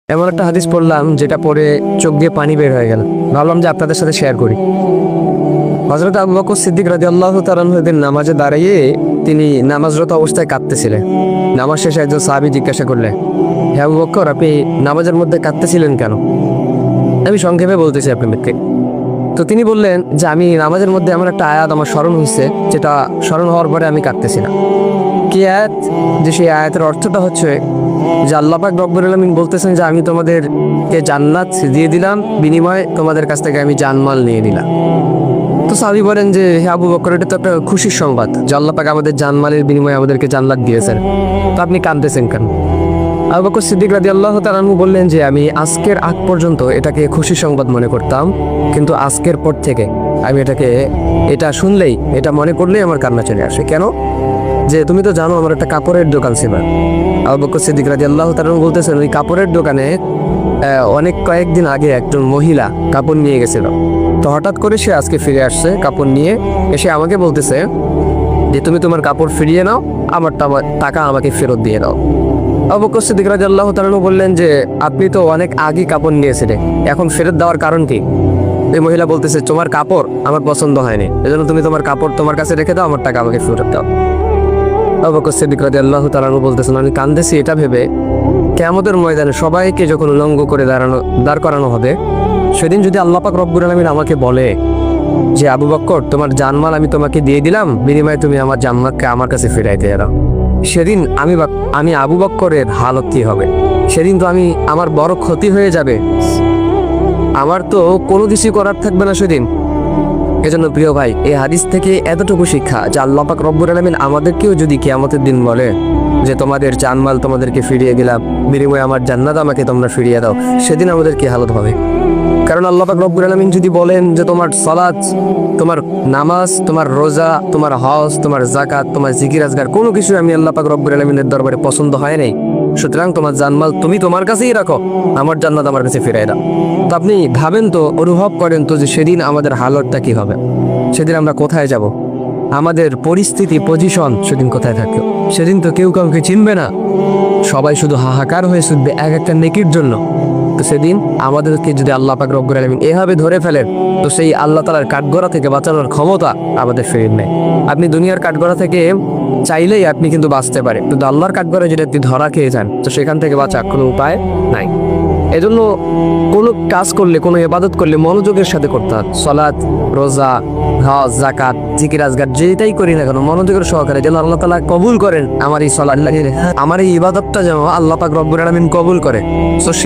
এমন একটা হাদিস পড়লাম যেটা পড়ে চোখ দিয়ে পানি বের হয়ে গেল। ভাবলাম যে আপনাদের সাথে শেয়ার করি। হযরত আবু বকর সিদ্দিক রাদিয়াল্লাহু তাআলা আনহু নামাজে দাঁড়িয়ে তিনি নামাজরত অবস্থায় কাঁদতেছিলেন। নামাজ শেষে একজন সাহাবী জিজ্ঞাসা করলেন, হে আবু বকর, আপনি নামাজের মধ্যে কাঁদতেছিলেন কেন? আমি সংক্ষেপে বলতেছি আপনাদেরকে। তো তিনি বললেন যে আমি নামাজের মধ্যে এমন একটা আয়াত আমার স্মরণ হয়েছে, যেটা স্মরণ হওয়ার পরে আমি কাঁদতেছিলাম। কি আয়াত? যে সেই আয়াতের অর্থটা হচ্ছে যে আল্লাহ পাক রব্বুল আলামিন বলতেছেন যে আমি তোমাদেরকে জান্নাত দিয়ে দিলাম, বিনিময়ে তোমাদের কাছ থেকে আমি জানমাল নিয়ে নিলাম। তো সাহাবী বলেন যে হে আবু বকর, এটা তো একটা খুশির সংবাদ যে আল্লাহ পাক আমাদের জানমালের বিনিময়ে আমাদেরকে জান্নাত দিয়েছেন, তো আপনি কাঁদতেছেন কেন? আবু বকর সিদ্দিক রাদিয়াল্লাহু তাআলা আনহু বললেন যে আমি আজকের আগ পর্যন্ত এটাকে খুশির সংবাদ মনে করতাম, কিন্তু আজকের পর থেকে আমি এটা শুনলেই, এটা মনে করলেই আমার কান্না চলে আসে। কেন? যে তুমি তো জানো আমার একটা কাপড়ের দোকান ছিল। আবু বকর সিদ্দিক রাদিয়াল্লাহু তাআলা আনহু বলতেছেন ওই কাপড়ের দোকানে কয়েকদিন আগে একজন মহিলা কাপড় নিয়ে গেছিল। তো হঠাৎ করে সে আজকে ফিরে আসছে কাপড় নিয়ে, এসে আমাকে বলতেছে যে তুমি তোমার কাপড় ফিরিয়ে নাও, আমার টাকা আমাকে ফেরত দিয়ে দাও। আবু বকর সিদ্দিক রাদিয়াল্লাহু তাআলা আনহু বললেন যে আপনি তো অনেক আগে কাপড় নিয়েছিলেন, এখন ফেরত দেওয়ার কারণ কি? এই মহিলা বলতেছে তোমার কাপড় আমার পছন্দ হয়নি, এজন্য তুমি তোমার কাপড় তোমার কাছে রেখে দাও, আমার টাকা আমাকে ফেরত দাও। আবু বকর সিদ্দিক রাদিয়াল্লাহু তাআলা আনহু বলতেছেন আমি কাঁদতেছি এটা ভেবে, কিয়ামতের ময়দানে সবাইকে যখন উলঙ্গ করে দাঁড় করানো হবে, সেদিন যদি আল্লাহ পাক রব্বুল আলামিন আমাকে বলে যে আবু বকর তোমার জানমাল আমি তোমাকে দিয়ে দিলাম, বিনিময়ে তুমি আমার জানমালকে আমার কাছে ফিরাই দিয়ে দাও, সেদিন আমি আবু বকরের হালত কি হবে? সেদিন তো আমার বড় ক্ষতি হয়ে যাবে, আমার তো কোনো কিছুই করার থাকবে না সেদিন। এজন্য প্রিয় ভাই, এই হাদিস থেকে এতটুকু শিক্ষা যে আল্লাহ পাক রব্বুল আলামিন আমাদেরকেও যদি কিয়ামতের দিন বলে যে তোমাদের জানমাল তোমাদেরকে ফিরিয়ে দিলাম, বিনিময়ে আমার জান্নাত আমাকে তোমরা ফিরিয়ে দাও, সেদিন আমাদের কি হালত হবে? কারণ আল্লাহ পাক রব্বুল আলামিন যদি বলেন যে তোমার সালাত, তোমার নামাজ, তোমার রোজা, তোমার হজ, তোমার যাকাত, তোমার জিকির আজগার কোনো কিছু আমি আল্লাহ পাক রব্বুল আলামিনের দরবারে পছন্দ হয় নাই, সুতরাং তোমার জানমাল তুমি তোমার কাছেই রাখো, আমার জান্নাত আমার কাছে ফিরাই দাও। তো আপনি ভাবেন তো, অনুভব করেন তো যে সেদিন আমাদের হালতটা কি হবে? সেদিন আমরা কোথায় যাব? আমাদের পরিস্থিতি, পজিশন সেদিন কোথায় থাকবে? সেদিন তো কেউ কাউকে চিনবে না, সবাই শুধু হাহাকার হয়ে শুনবে এক একটা নেকির জন্য। তো সেদিন আমাদেরকে যদি আল্লাহ পাক রব্বুল আলামিন এভাবে ধরে ফেলেন, তো সেই আল্লাহ তাআলার কাঠগড়া থেকে বাঁচানোর ক্ষমতা আমাদের ফিরে নেই। আপনি দুনিয়ার কাঠগড়া থেকে চাইলেই আপনি কিন্তু বাঁচতে পারে, কিন্তু আল্লাহর কাঠগড়ায় যদি আপনি ধরা খেয়ে যান, তো সেখান থেকে বাঁচার কোনো উপায় নাই। এজন্য কোনো কাজ করলে, কোনো ইবাদত করলে মনোযোগের সাথে করতে হয়। সালাত, রোজা, হজ, যাকাত, জিকির আজগার যেটাই করি না কেন মনোযোগের সহকারে যেন আল্লাহ তাআলা কবুল করেন আমার এই সালাত, আমার এই ইবাদতটা যেন আল্লাহ পাক রব্বুল আলামিন কবুল করে। তো সেই